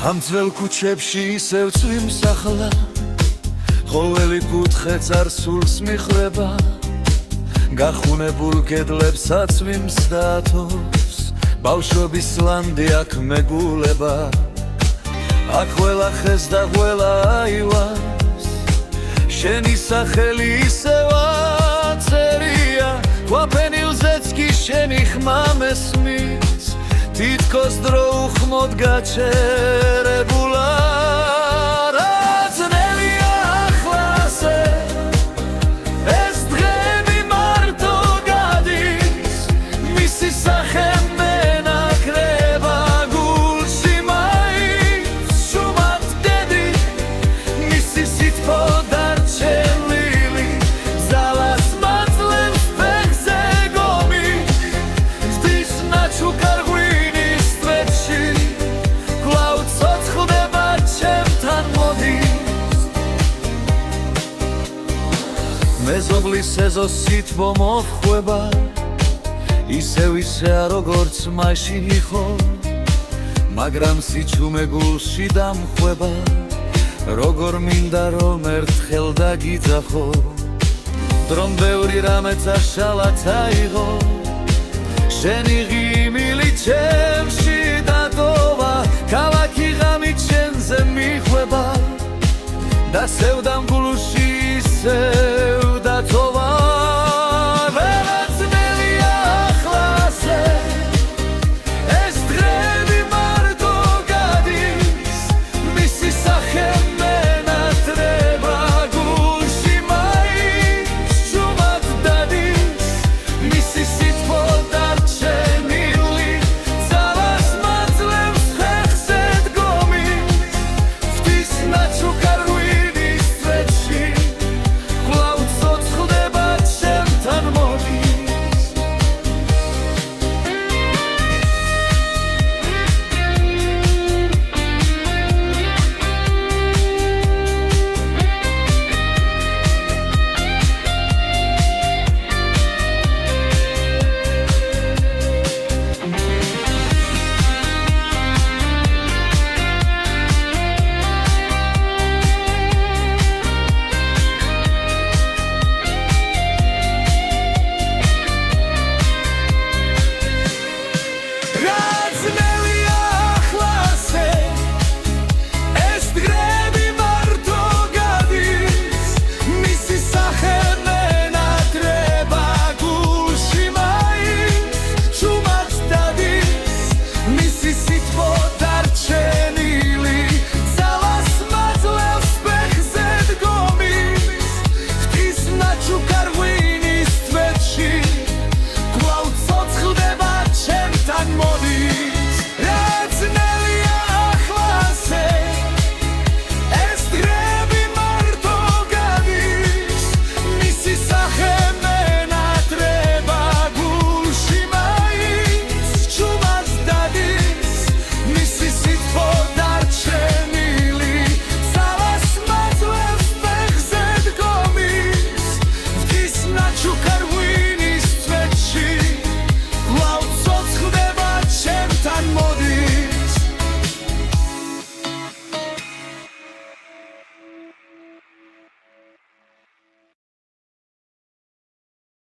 ამ ძველ ქუჩებში ისევ წვიმსახლა, ყოველი კუთხე წარსულს მიხრება, გახუნებულ კედლებსაც ვიმს დაათოს, ბავშვობის ლანდი აქ მეგულება, აქ ყველა ხეს და ყველა აივანს, შენი სახელი ისევ აწერია, ქვაფენილზეც კი შენი ხმა მესმის, თითქოს დრო უხმოდ გაჩერებულა. მეზობლის ეზოს სითბო მოხვება, ისევ ისეა როგორც მაშინ იყო, მაგრამ სიჩუმე გულში დამხვება, როგორ მინდა რომ ერთხელ დაგიძახო, დრომ ბევრი რამე წაშალა წაიღო, შენი ღიმილი ჩემში დატოვა, ქალაქი ღამით შენზე მიხვება და სევდამ გულში ისე